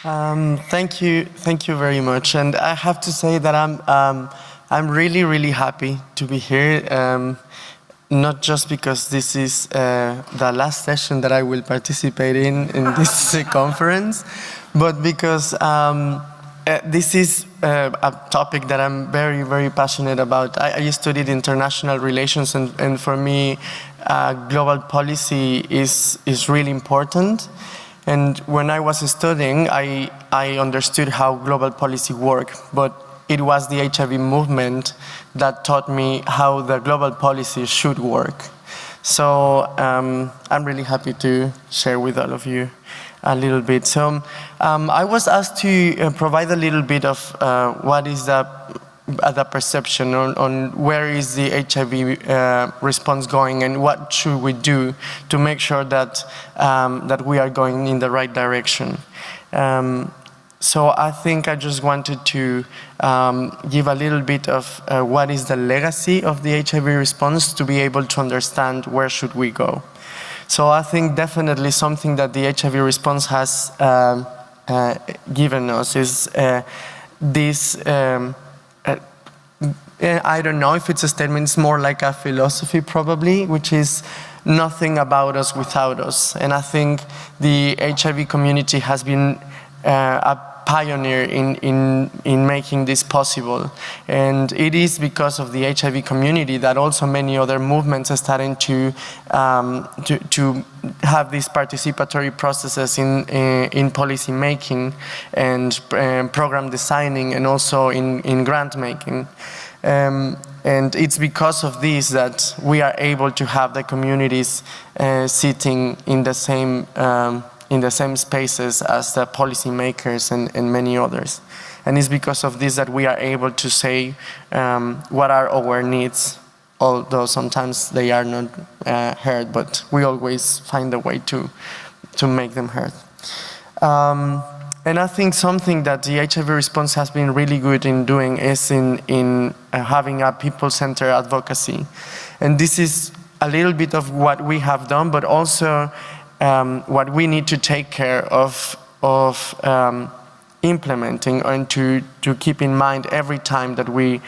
Thank you very much. And I have to say that I'm really, really happy to be here. Not just because this is the last session that I will participate in this conference, but because this is a topic that I'm very, very passionate about. I studied international relations, and for me, global policy is really important. And when I was studying, I understood how global policy worked, but it was the HIV movement that taught me how the global policy should work. So I'm really happy to share with all of you a little bit. So I was asked to provide a little bit of what is the perception on where is the HIV response going and what should we do to make sure that, that we are going in the right direction. So I think I just wanted to give a little bit of what is the legacy of the HIV response to be able to understand where should we go. So I think definitely something that the HIV response has given us is this, I don't know if it's a statement, it's more like a philosophy probably, which is nothing about us without us. And I think the HIV community has been a pioneer in making this possible. And it is because of the HIV community that also many other movements are starting to have these participatory processes in policy making and program designing and also in grant making. And it's because of this that we are able to have the communities sitting in the same spaces as the policymakers and many others. And it's because of this that we are able to say what are our needs, although sometimes they are not heard, but we always find a way to make them heard. And I think something that the HIV response has been really good in doing is in having a people-centered advocacy. And this is a little bit of what we have done, but also what we need to take care of implementing and to keep in mind every time that we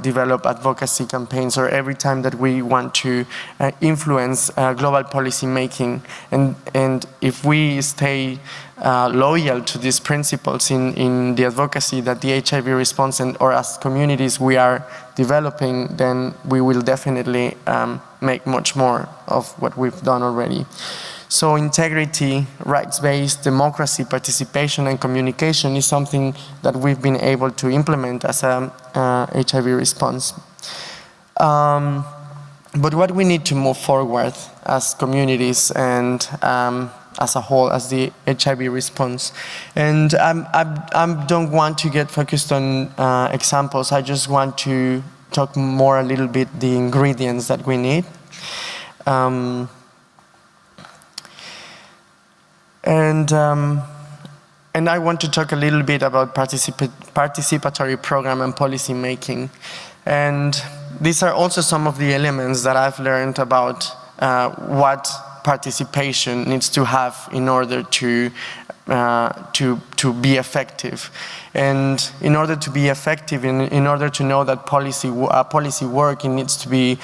develop advocacy campaigns or every time that we want to influence global policy making. And if we stay loyal to these principles in the advocacy that the HIV response or as communities we are developing, then we will definitely make much more of what we've done already. So integrity, rights-based democracy, participation and communication is something that we've been able to implement as a HIV response. But what we need to move forward as communities and as a whole, as the HIV response. And I don't want to get focused on examples, I just want to talk more a little bit the ingredients that we need. And I want to talk a little bit about participatory program and policy making. And these are also some of the elements that I've learned about what participation needs to have in order to be effective. And in order to be effective, in order to know that policy work, it needs to be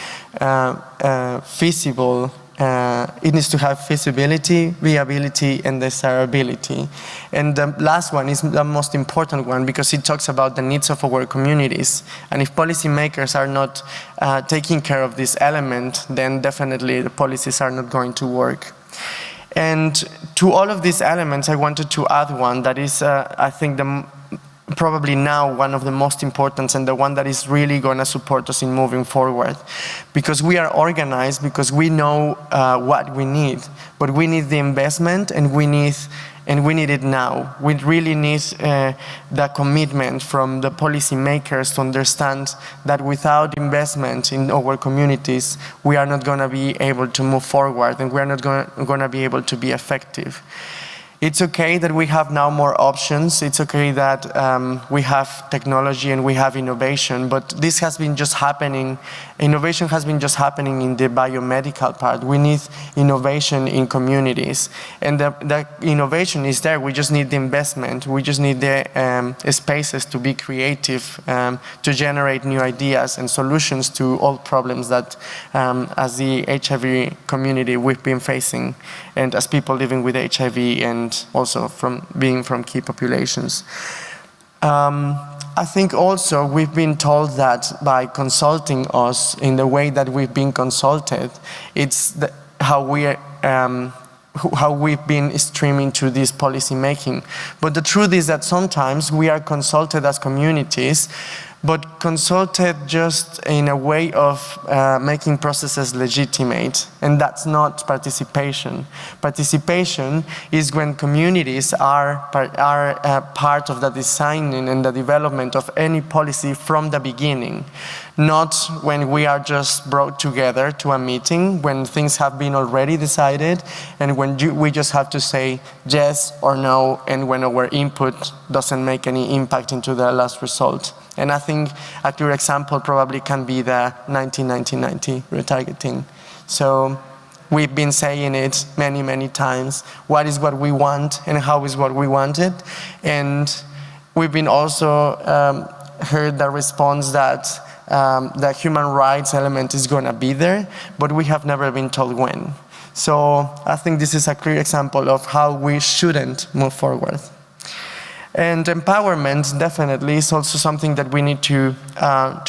feasible. It needs to have feasibility, viability, and desirability. And the last one is the most important one because it talks about the needs of our communities. And if policymakers are not taking care of this element, then definitely the policies are not going to work. And to all of these elements, I wanted to add one that is, I think, probably now one of the most important and the one that is really going to support us in moving forward. Because we are organized, because we know what we need, but we need the investment and we need it now. We really need the commitment from the policymakers to understand that without investment in our communities, we are not going to be able to move forward and we are not going to be able to be effective. It's okay that we have now more options. It's okay that we have technology and we have innovation, but this has been just happening. Innovation has been just happening in the biomedical part. We need innovation in communities. And the innovation is there. We just need the investment. We just need the spaces to be creative, to generate new ideas and solutions to all problems that as the HIV community we've been facing, and as people living with HIV and also being from key populations. I think also we've been told that by consulting us in the way that we've been consulted, it's how we've been streaming to this policy making. But the truth is that sometimes we are consulted as communities, but consulted just in a way of making processes legitimate, and that's not participation. Participation is when communities are part of the designing and the development of any policy from the beginning, not when we are just brought together to a meeting, when things have been already decided, and when we just have to say yes or no, and when our input doesn't make any impact into the last result. And I think a clear example probably can be the 1990 retargeting. So we've been saying it many, many times. What is what we want and how is what we wanted? And we've been also heard the response that the human rights element is going to be there, but we have never been told when. So I think this is a clear example of how we shouldn't move forward. And empowerment definitely is also something that we need to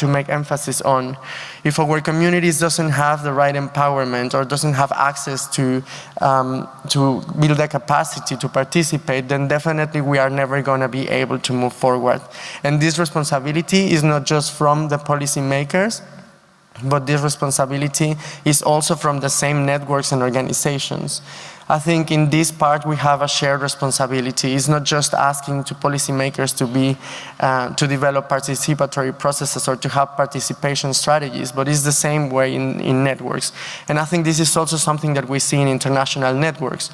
make emphasis on. If our communities doesn't have the right empowerment or doesn't have access to build the capacity to participate, then definitely we are never going to be able to move forward. And this responsibility is not just from the policymakers, but this responsibility is also from the same networks and organizations. I think in this part we have a shared responsibility. It's not just asking to policymakers to develop participatory processes or to have participation strategies, but it's the same way in networks. And I think this is also something that we see in international networks.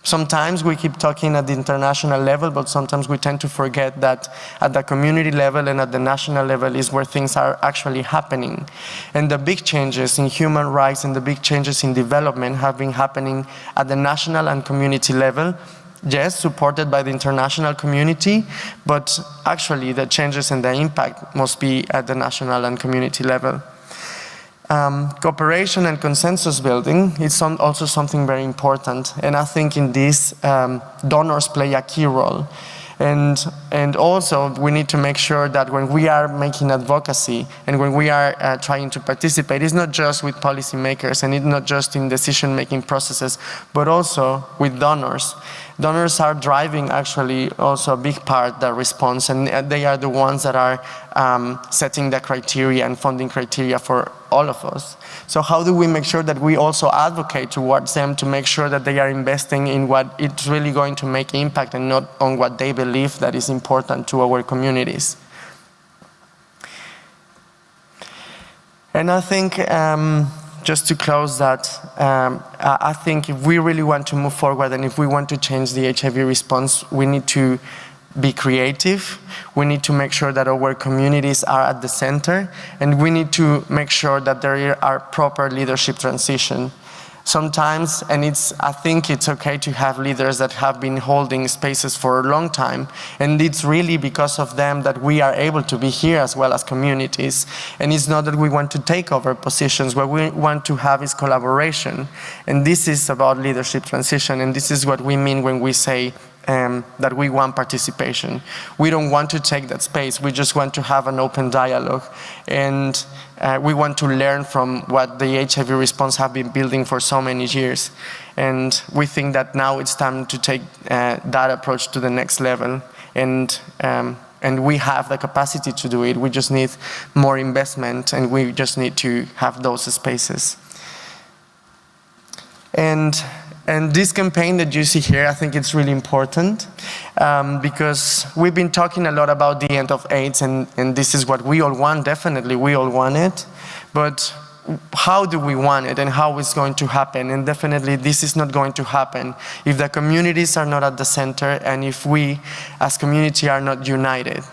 Sometimes we keep talking at the international level, but sometimes we tend to forget that at the community level and at the national level is where things are actually happening. And the big changes in human rights and the big changes in development have been happening at the national and community level. Yes, supported by the international community, but actually the changes and the impact must be at the national and community level. Cooperation and consensus building is also something very important, and I think in this donors play a key role. And also we need to make sure that when we are making advocacy and when we are trying to participate, it's not just with policymakers and it's not just in decision-making processes, but also with donors. Donors are driving actually also a big part the response, and they are the ones that are setting the criteria and funding criteria for all of us. So how do we make sure that we also advocate towards them to make sure that they are investing in what it's really going to make impact and not on what they believe that is important to our communities? And I think just to close that, I think if we really want to move forward and if we want to change the HIV response, we need to be creative. We need to make sure that our communities are at the center, and we need to make sure that there are proper leadership transition. Sometimes, and I think it's okay to have leaders that have been holding spaces for a long time, and it's really because of them that we are able to be here as well as communities. And it's not that we want to take over positions. What we want to have is collaboration. And this is about leadership transition, and this is what we mean when we say that we want participation. We don't want to take that space. We just want to have an open dialogue. And we want to learn from what the HIV response have been building for so many years. And we think that now it's time to take that approach to the next level. And we have the capacity to do it. We just need more investment, and we just need to have those spaces. And this campaign that you see here, I think it's really important because we've been talking a lot about the end of AIDS, and this is what we all want. Definitely, we all want it. But how do we want it and how it's going to happen. And definitely this is not going to happen if the communities are not at the center and if we as community are not united.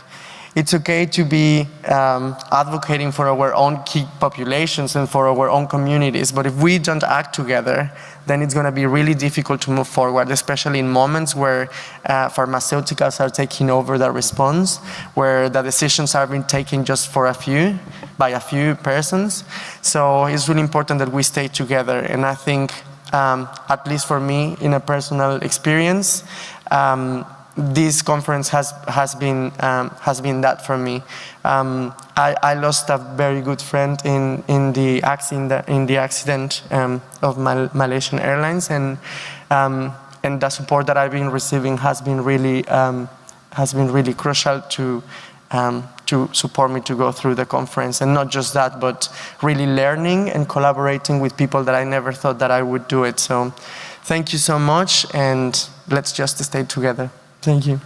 It's okay to be advocating for our own key populations and for our own communities, but if we don't act together, then it's going to be really difficult to move forward, especially in moments where pharmaceuticals are taking over the response, where the decisions are being taken just for by a few persons. So it's really important that we stay together. And I think, at least for me, in a personal experience, this conference has been that for me. I lost a very good friend in the accident of Malaysian Airlines, and the support that I've been receiving has been really crucial to support me to go through the conference. And not just that, but really learning and collaborating with people that I never thought that I would do it. So thank you so much, and let's just stay together. Thank you.